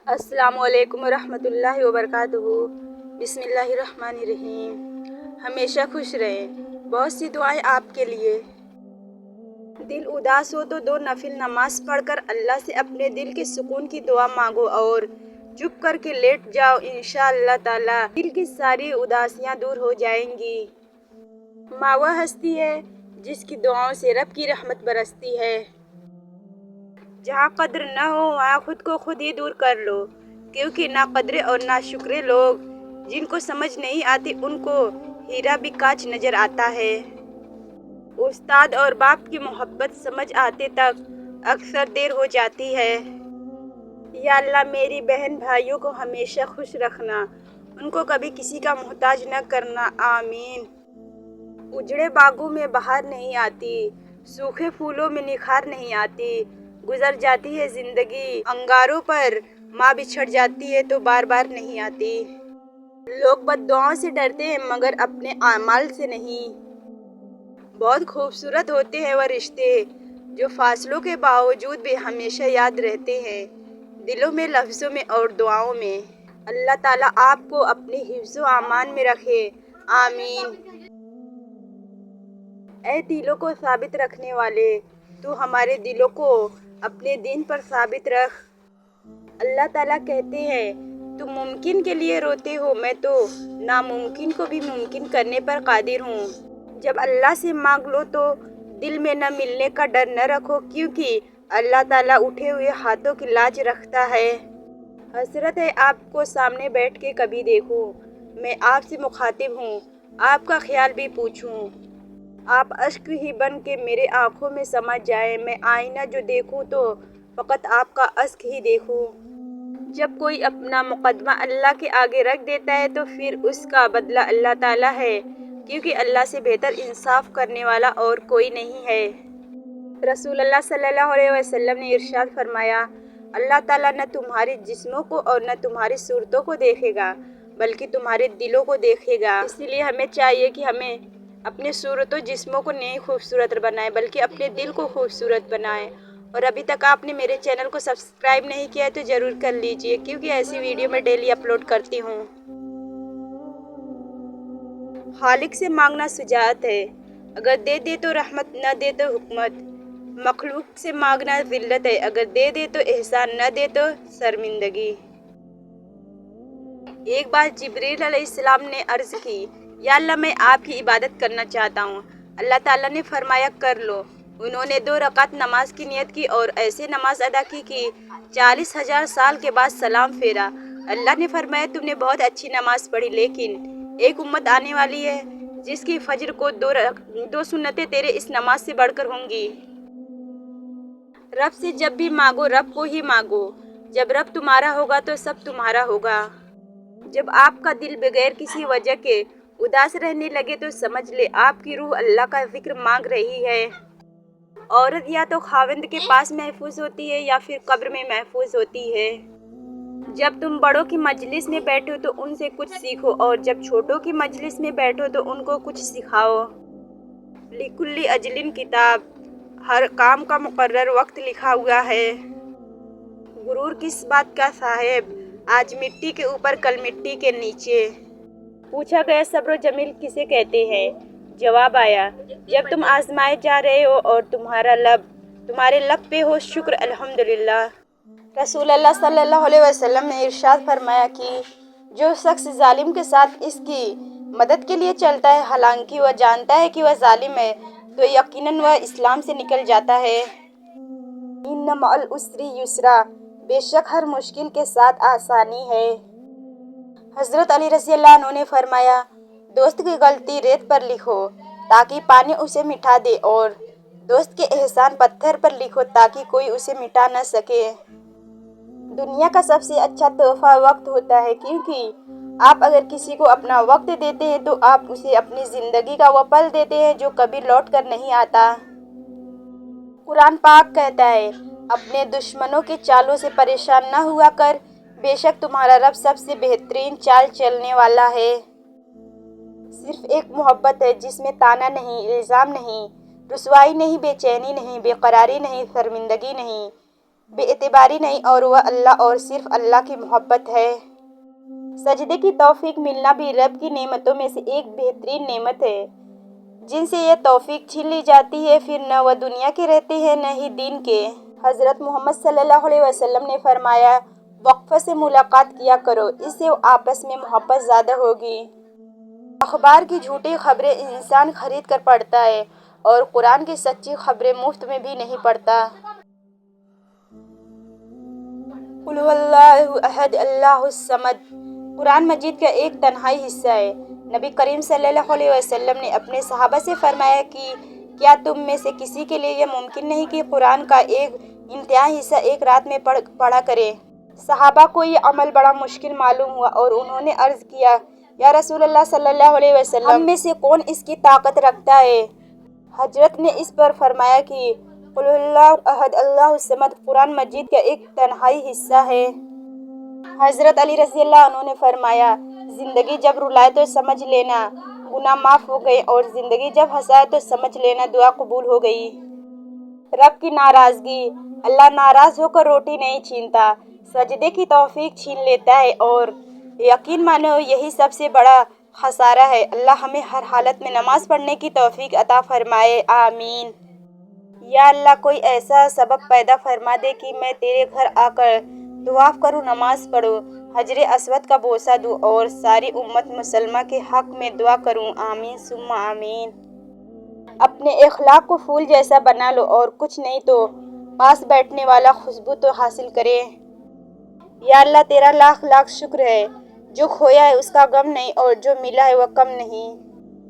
السلام علیکم ورحمۃ اللہ وبرکاتہ۔ بسم اللہ الرحمن الرحیم۔ ہمیشہ خوش رہیں۔ بہت سی دعائیں آپ کے لیے۔ دل اداس ہو تو 2 نفل نماز پڑھ کر اللہ سے اپنے دل کے سکون کی دعا مانگو اور چپ کر کے لیٹ جاؤ۔ انشاءاللہ تعالی دل کی ساری اداسیاں دور ہو جائیں گی۔ ماں وہ ہستی ہے جس کی دعاؤں سے رب کی رحمت برستی ہے۔ جہاں قدر نہ ہو وہاں خود کو خود ہی دور کر لو، کیونکہ نا قدرے اور نا شکرے لوگ جن کو سمجھ نہیں آتی ان کو ہیرا بھی کانچ نظر آتا ہے۔ استاد اور باپ کی محبت سمجھ آتے تک اکثر دیر ہو جاتی ہے۔ یا اللہ میری بہن بھائیوں کو ہمیشہ خوش رکھنا، ان کو کبھی کسی کا محتاج نہ کرنا، آمین۔ اجڑے باغوں میں بہار نہیں آتی، سوکھے پھولوں میں نکھار نہیں آتی، گزر جاتی ہے زندگی انگاروں پر، ماں بچھڑ جاتی ہے تو بار بار نہیں آتی۔ لوگ بد دعاؤں سے ڈرتے ہیں مگر اپنے اعمال سے نہیں۔ بہت خوبصورت ہوتے ہیں وہ رشتے جو فاصلوں کے باوجود بھی ہمیشہ یاد رہتے ہیں، دلوں میں، لفظوں میں اور دعاؤں میں۔ اللہ تعالیٰ آپ کو اپنے حفظ و امان میں رکھے، آمین۔ اے دلوں کو ثابت رکھنے والے، تو ہمارے دلوں کو اپنے دین پر ثابت رکھ۔ اللہ تعالیٰ کہتے ہیں تم ممکن کے لیے روتے ہو، میں تو ناممکن کو بھی ممکن کرنے پر قادر ہوں۔ جب اللہ سے مانگ لو تو دل میں نہ ملنے کا ڈر نہ رکھو، کیونکہ اللہ تعالیٰ اٹھے ہوئے ہاتھوں کی لاج رکھتا ہے۔ حسرت ہے آپ کو سامنے بیٹھ کے کبھی دیکھوں، میں آپ سے مخاطب ہوں، آپ کا خیال بھی پوچھوں۔ آپ اشک ہی بن کے میرے آنکھوں میں سما جائیں، میں آئینہ جو دیکھوں تو فقط آپ کا اشک ہی دیکھوں۔ جب کوئی اپنا مقدمہ اللہ کے آگے رکھ دیتا ہے تو پھر اس کا بدلہ اللہ تعالیٰ ہے، کیونکہ اللہ سے بہتر انصاف کرنے والا اور کوئی نہیں ہے۔ رسول اللہ صلی اللہ علیہ وسلم نے ارشاد فرمایا، اللہ تعالیٰ نہ تمہارے جسموں کو اور نہ تمہاری صورتوں کو دیکھے گا بلکہ تمہارے دلوں کو دیکھے گا۔ اسی لیے ہمیں چاہیے کہ ہمیں اپنے صورت و جسموں کو نہیں خوبصورت بنائیں بلکہ اپنے دل کو خوبصورت بنائیں۔ اور ابھی تک آپ نے میرے چینل کو سبسکرائب نہیں کیا ہے تو ضرور کر لیجئے، کیونکہ ایسی ویڈیو میں ڈیلی اپلوڈ کرتی ہوں۔ خالق سے مانگنا شجاعت ہے، اگر دے دے تو رحمت، نہ دے تو حکمت۔ مخلوق سے مانگنا ذلت ہے، اگر دے دے تو احسان، نہ دے تو شرمندگی۔ ایک بار جبریل علیہ السلام نے عرض کی، یا اللہ میں آپ کی عبادت کرنا چاہتا ہوں۔ اللہ تعالیٰ نے فرمایا کر لو۔ انہوں نے 2 رکعت نماز کی نیت کی اور ایسے نماز ادا کی کہ 40,000 سال کے بعد سلام پھیرا۔ اللہ نے فرمایا تم نے بہت اچھی نماز پڑھی، لیکن ایک امت آنے والی ہے جس کی فجر کو 2 سنتیں تیرے اس نماز سے بڑھ کر ہوں گی۔ رب سے جب بھی مانگو رب کو ہی مانگو، جب رب تمہارا ہوگا تو سب تمہارا ہوگا۔ جب آپ کا دل بغیر کسی وجہ کے اداس رہنے لگے تو سمجھ لے آپ کی روح اللہ کا ذکر مانگ رہی ہے۔ عورت یا تو خاوند کے پاس محفوظ ہوتی ہے یا پھر قبر میں محفوظ ہوتی ہے۔ جب تم بڑوں کی مجلس میں بیٹھو تو ان سے کچھ سیکھو اور جب چھوٹوں کی مجلس میں بیٹھو تو ان کو کچھ سکھاؤ۔ لِکُلِّ اجلٍ کتاب، ہر کام کا مقرر وقت لکھا ہوا ہے۔ غرور کس بات کا صاحب، آج مٹی کے اوپر کل مٹی کے نیچے۔ پوچھا گیا صبر و جمیل کسے کہتے ہیں؟ جواب آیا، جب تم آزمائے جا رہے ہو اور تمہارے لب پہ ہو شکر الحمدللہ۔ رسول اللہ صلی اللہ علیہ وسلم نے ارشاد فرمایا کہ جو شخص ظالم کے ساتھ اس کی مدد کے لیے چلتا ہے حالانکہ وہ جانتا ہے کہ وہ ظالم ہے تو یقیناً وہ اسلام سے نکل جاتا ہے۔ اِنَّ مَعَ الْعُسْرِ یُسْرًا، بے شک ہر مشکل کے ساتھ آسانی ہے۔ حضرت علی رضی اللہ عنہ نے فرمایا، دوست کی غلطی ریت پر لکھو تاکہ پانی اسے مٹا دے اور دوست کے احسان پتھر پر لکھو تاکہ کوئی اسے مٹا نہ سکے۔ دنیا کا سب سے اچھا تحفہ وقت ہوتا ہے، کیونکہ آپ اگر کسی کو اپنا وقت دیتے ہیں تو آپ اسے اپنی زندگی کا وہ پل دیتے ہیں جو کبھی لوٹ کر نہیں آتا۔ قرآن پاک کہتا ہے، اپنے دشمنوں کی چالوں سے پریشان نہ ہوا کر، بے شک تمہارا رب سب سے بہترین چال چلنے والا ہے۔ صرف ایک محبت ہے جس میں طعنہ نہیں، الزام نہیں، رسوائی نہیں، بے چینی نہیں، بے قراری نہیں، شرمندگی نہیں، بے اعتباری نہیں اور وہ اللہ اور صرف اللہ کی محبت ہے۔ سجدے کی توفیق ملنا بھی رب کی نعمتوں میں سے ایک بہترین نعمت ہے۔ جن سے یہ توفیق چھین لی جاتی ہے پھر نہ وہ دنیا کے رہتے ہیں نہ ہی دین کے۔ حضرت محمد صلی اللہ علیہ وسلم نے فرمایا، وقفہ سے ملاقات کیا کرو، اس سے آپس میں محبت زیادہ ہوگی۔ اخبار کی جھوٹی خبریں انسان خرید کر پڑھتا ہے اور قرآن کی سچی خبریں مفت میں بھی نہیں پڑھتا۔ قل هو اللہ احد اللہ الصمد قرآن مجید کا ایک تنہائی حصہ ہے۔ نبی کریم صلی اللہ علیہ وسلم نے اپنے صحابہ سے فرمایا کہ کیا تم میں سے کسی کے لیے یہ ممکن نہیں کہ قرآن کا ایک انتہائی حصہ ایک رات میں پڑھا کرے؟ صحابہ کو یہ عمل بڑا مشکل معلوم ہوا اور انہوں نے عرض کیا، یا رسول اللہ صلی اللہ علیہ وسلم، ہم میں سے کون اس کی طاقت رکھتا ہے؟ حضرت نے اس پر فرمایا کہ قل هو اللہ احد اللہ الصمد قرآن مجید کا ایک تنہائی حصہ ہے۔ حضرت علی رضی اللہ عنہ نے فرمایا، زندگی جب رلائے تو سمجھ لینا گناہ معاف ہو گئے اور زندگی جب ہنسائے تو سمجھ لینا دعا قبول ہو گئی۔ رب کی ناراضگی، اللہ ناراض ہو کر روٹی نہیں چھینتا، سجدے کی توفیق چھین لیتا ہے، اور یقین مانو یہی سب سے بڑا خسارہ ہے۔ اللہ ہمیں ہر حالت میں نماز پڑھنے کی توفیق عطا فرمائے، آمین۔ یا اللہ کوئی ایسا سبب پیدا فرما دے کہ میں تیرے گھر آ کر طواف کروں، نماز پڑھوں، حجر اسود کا بوسہ دوں اور ساری امت مسلمہ کے حق میں دعا کروں، آمین ثم آمین۔ اپنے اخلاق کو پھول جیسا بنا لو اور کچھ نہیں تو پاس بیٹھنے والا خوشبو تو حاصل کرے۔ یا اللہ تیرا لاکھ لاکھ شکر ہے، جو کھویا ہے اس کا غم نہیں اور جو ملا ہے وہ کم نہیں۔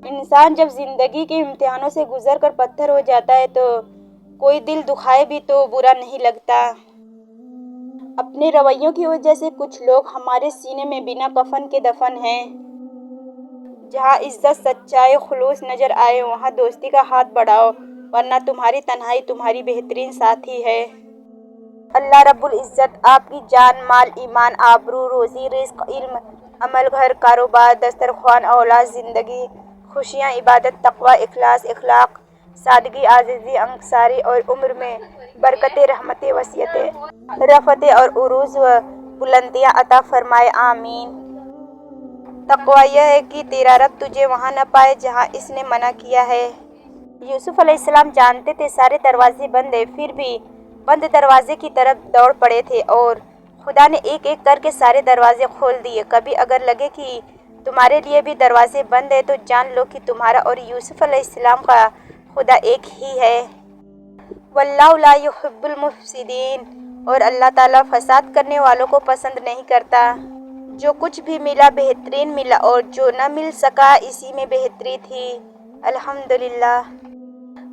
انسان جب زندگی کے امتحانوں سے گزر کر پتھر ہو جاتا ہے تو کوئی دل دکھائے بھی تو برا نہیں لگتا۔ اپنے رویوں کی وجہ سے کچھ لوگ ہمارے سینے میں بنا کفن کے دفن ہیں۔ جہاں عزت، سچائی، خلوص نظر آئے وہاں دوستی کا ہاتھ بڑھاؤ، ورنہ تمہاری تنہائی تمہاری بہترین ساتھی ہے۔ اللہ رب العزت آپ کی جان، مال، ایمان، آبرو، روزی، رزق، علم، عمل، گھر، کاروبار، دسترخوان، اولاد، زندگی، خوشیاں، عبادت، تقوی، اخلاص، اخلاق، سادگی، عاجزی، انکساری اور عمر میں برکتیں، رحمتیں، وسعتیں، رفعتیں اور عروج و بلندیاں عطا فرمائے، آمین۔ تقوی یہ ہے کہ تیرا رب تجھے وہاں نہ پائے جہاں اس نے منع کیا ہے۔ یوسف علیہ السلام جانتے تھے سارے دروازے بند ہیں، پھر بھی بند دروازے کی طرف دوڑ پڑے تھے اور خدا نے ایک ایک کر کے سارے دروازے کھول دیے۔ کبھی اگر لگے کہ تمہارے لیے بھی دروازے بند ہیں تو جان لو کہ تمہارا اور یوسف علیہ السلام کا خدا ایک ہی ہے۔ واللہ لا یحب المفسدین اور اللہ تعالیٰ فساد کرنے والوں کو پسند نہیں کرتا۔ جو کچھ بھی ملا بہترین ملا اور جو نہ مل سکا اسی میں بہتری تھی، الحمدللہ۔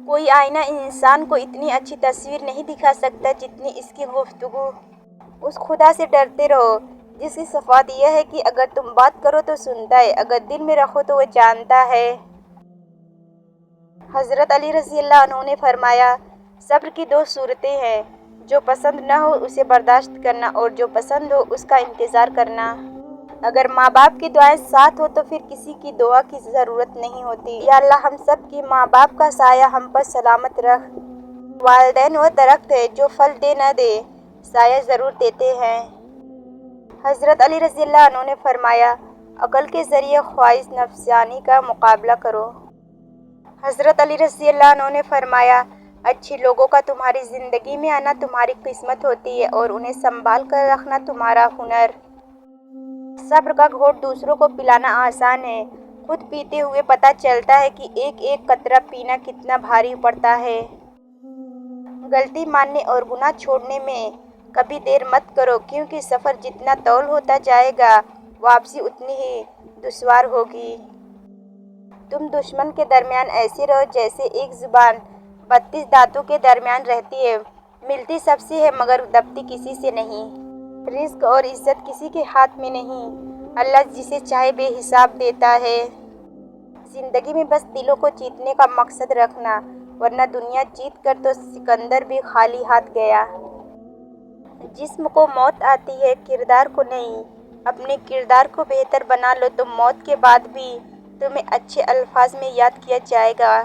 کوئی آئینہ انسان کو اتنی اچھی تصویر نہیں دکھا سکتا جتنی اس کی گفتگو۔ اس خدا سے ڈرتے رہو جس کی صفات یہ ہے کہ اگر تم بات کرو تو سنتا ہے، اگر دل میں رکھو تو وہ جانتا ہے۔ حضرت علی رضی اللہ عنہ نے فرمایا، صبر کی دو صورتیں ہیں، جو پسند نہ ہو اسے برداشت کرنا اور جو پسند ہو اس کا انتظار کرنا۔ اگر ماں باپ کی دعائیں ساتھ ہو تو پھر کسی کی دعا کی ضرورت نہیں ہوتی۔ یا اللہ ہم سب کی ماں باپ کا سایہ ہم پر سلامت رکھ۔ والدین وہ درخت ہے جو پھل دے نہ دے سایہ ضرور دیتے ہیں۔ حضرت علی رضی اللہ عنہ نے فرمایا، عقل کے ذریعے خواہش نفسانی کا مقابلہ کرو۔ حضرت علی رضی اللہ عنہ نے فرمایا، اچھے لوگوں کا تمہاری زندگی میں آنا تمہاری قسمت ہوتی ہے اور انہیں سنبھال کر رکھنا تمہارا ہنر۔ صبر کا گھونٹ دوسروں کو پلانا آسان ہے، خود پیتے ہوئے پتہ چلتا ہے کہ ایک ایک قطرہ پینا کتنا بھاری پڑتا ہے۔ غلطی ماننے اور گناہ چھوڑنے میں کبھی دیر مت کرو کیونکہ سفر جتنا طول ہوتا جائے گا واپسی اتنی ہی دشوار ہوگی۔ تم دشمن کے درمیان ایسے رہو جیسے ایک زبان 32 دانتوں کے درمیان رہتی ہے، ملتی سب سے ہے مگر دبتی کسی سے نہیں۔ رزق اور عزت کسی کے ہاتھ میں نہیں، اللہ جسے چاہے بے حساب دیتا ہے۔ زندگی میں بس دلوں کو جیتنے کا مقصد رکھنا، ورنہ دنیا جیت کر تو سکندر بھی خالی ہاتھ گیا۔ جسم کو موت آتی ہے کردار کو نہیں، اپنے کردار کو بہتر بنا لو تو موت کے بعد بھی تمہیں اچھے الفاظ میں یاد کیا جائے گا۔